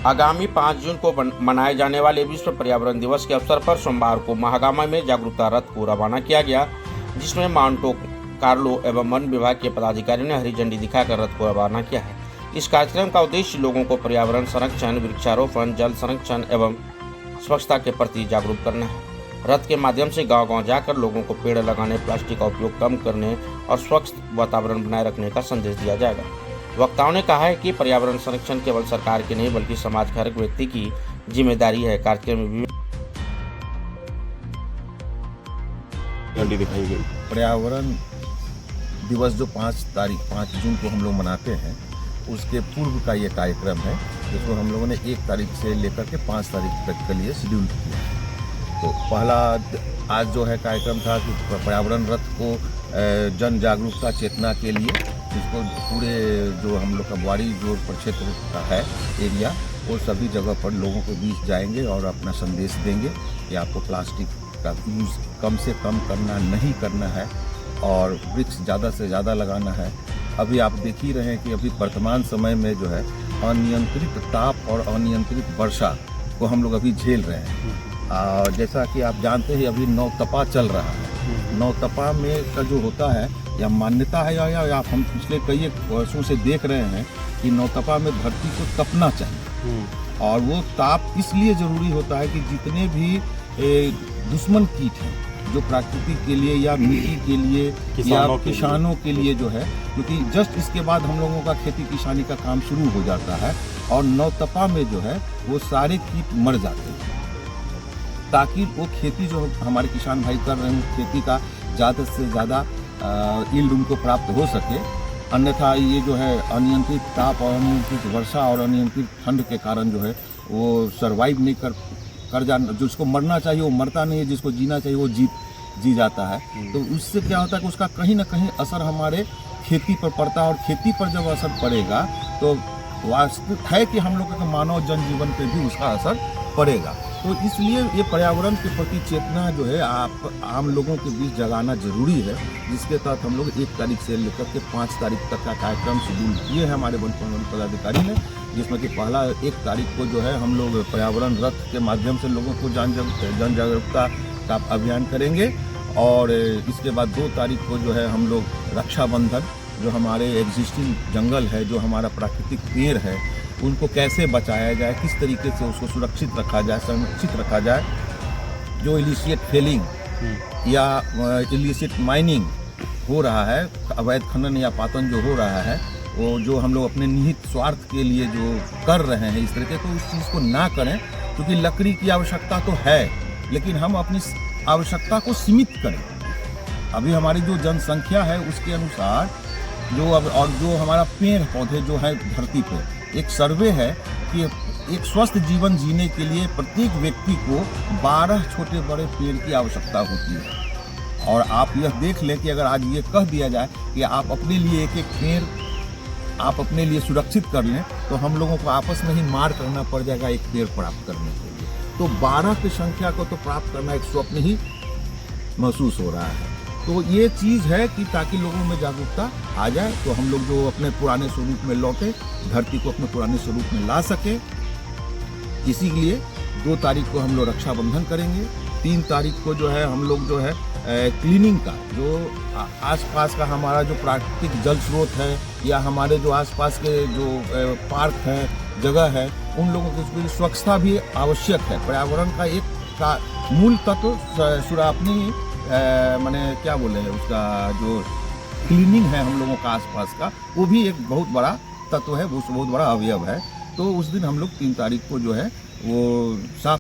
आगामी 5 जून को मनाए जाने वाले विश्व पर्यावरण दिवस के अवसर पर सोमवार को महागामा में जागरूकता रथ को रवाना किया गया, जिसमें माउंटो कार्लो एवं वन विभाग के पदाधिकारियों ने हरी झंडी दिखाकर रथ को रवाना किया है। इस कार्यक्रम का उद्देश्य लोगों को पर्यावरण संरक्षण, वृक्षारोपण, जल संरक्षण एवं स्वच्छता के प्रति जागरूक करना है। रथ के माध्यम से गांव-गांव जाकर लोगों को पेड़ लगाने, प्लास्टिक का उपयोग कम करने और स्वच्छ वातावरण बनाए रखने का संदेश दिया जाएगा। वक्ताओं ने कहा है कि पर्यावरण संरक्षण केवल सरकार की नहीं बल्कि समाज के हर व्यक्ति की जिम्मेदारी है। कार्यक्रम में झंडी दिखाई गई। पर्यावरण दिवस जो 5 जून को हम लोग मनाते हैं, उसके पूर्व का ये कार्यक्रम है, जिसको हम लोगों ने 1 तारीख से लेकर के 5 तारीख तक के लिए शेड्यूल किया है। तो पहला आज जो है कार्यक्रम था कि पर्यावरण रथ को जन जागरूकता चेतना के लिए, जिसको पूरे जो हम लोग का बुआड़ी जो क्षेत्र का है एरिया, वो सभी जगह पर लोगों के बीच जाएंगे और अपना संदेश देंगे कि आपको प्लास्टिक का यूज़ कम से कम करना नहीं करना है और वृक्ष ज़्यादा से ज़्यादा लगाना है। अभी आप देख ही रहे हैं कि अभी वर्तमान समय में जो है अनियंत्रित ताप और अनियंत्रित वर्षा को हम लोग अभी झेल रहे हैं। जैसा कि आप जानते हैं अभी नौतपा चल रहा है। नौतपा में का जो होता है या मान्यता है या आप हम पिछले कई वर्षों से देख रहे हैं कि नौतपा में धरती को तपना चाहिए। और वो ताप इसलिए ज़रूरी होता है कि जितने भी दुश्मन कीट हैं जो प्रकृति के लिए या मिट्टी के लिए या किसानों के लिए जो है, क्योंकि जस्ट इसके बाद हम लोगों का खेती किसानी का काम शुरू हो जाता है और नौतपा में जो है वो सारे कीट मर जाते हैं, ताकि वो खेती जो हमारे किसान भाई कर रहे हैं खेती का ज़्यादा से ज़्यादा यील्ड उनको प्राप्त हो सके। अन्यथा ये जो है अनियंत्रित ताप और अनियंत्रित वर्षा और अनियंत्रित ठंड के कारण जो है वो सरवाइव नहीं कर जाना, जिसको मरना चाहिए वो मरता नहीं है, जिसको जीना चाहिए वो जी जाता है। तो उससे क्या होता है कि उसका कहीं ना कहीं असर हमारे खेती पर पड़ता है और खेती पर जब असर पड़ेगा तो वास्तविक है कि हम लोगों के मानव जनजीवन पर भी उसका असर पड़ेगा। तो इसलिए ये पर्यावरण के प्रति चेतना जो है आम लोगों के बीच जगाना जरूरी है, जिसके तहत हम लोग 1 तारीख से लेकर के 5 तारीख तक का कार्यक्रम शेड्यूल किए हैं हमारे वन पदाधिकारी ने, जिसमें कि पहला 1 तारीख को जो है हम लोग पर्यावरण रथ के माध्यम से लोगों को जन जागरूकता का अभियान करेंगे और इसके बाद 2 तारीख को जो है हम लोग रक्षाबंधन, जो हमारे एग्जिस्टिंग जंगल है, जो हमारा प्राकृतिक पेड़ है, उनको कैसे बचाया जाए, किस तरीके से उसको सुरक्षित रखा जाए, संरक्षित रखा जाए। जो इलिसिएट फेलिंग या इलिसिएट माइनिंग हो रहा है, अवैध खनन या पातन जो हो रहा है, वो जो हम लोग अपने निहित स्वार्थ के लिए जो कर रहे हैं इस तरीके, तो उस चीज़ को ना करें, क्योंकि लकड़ी की आवश्यकता तो है, लेकिन हम अपनी आवश्यकता को सीमित करें। अभी हमारी जो जनसंख्या है उसके अनुसार जो हमारा पेड़ पौधे जो है धरती पे, एक सर्वे है कि एक स्वस्थ जीवन जीने के लिए प्रत्येक व्यक्ति को 12 छोटे बड़े पेड़ की आवश्यकता होती है। और आप यह देख लें कि अगर आज ये कह दिया जाए कि आप अपने लिए एक पेड़ आप अपने लिए सुरक्षित कर लें, तो हम लोगों को आपस में ही मार करना पड़ जाएगा एक पेड़ प्राप्त करने के लिए। तो 12 की संख्या को तो प्राप्त करना एक स्वप्न ही महसूस हो रहा है। तो ये चीज़ है कि ताकि लोगों में जागरूकता आ जाए, तो हम लोग जो अपने पुराने स्वरूप में लौटे, धरती को अपने पुराने स्वरूप में ला सके। इसीलिए 2 तारीख को हम लोग रक्षाबंधन करेंगे। 3 तारीख को जो है हम लोग जो है क्लीनिंग का, जो आसपास का हमारा जो प्राकृतिक जल स्रोत है या हमारे जो आसपास के जो पार्क है, जगह है, उन लोगों की स्वच्छता भी आवश्यक है। पर्यावरण का एक का मूल तत्व अपनी मैंने क्या बोले उसका जो क्लीनिंग है हम लोगों का आसपास का, वो भी एक बहुत बड़ा तत्व है, वो बहुत बड़ा अवयव है। तो उस दिन हम लोग 3 तारीख को जो है वो साफ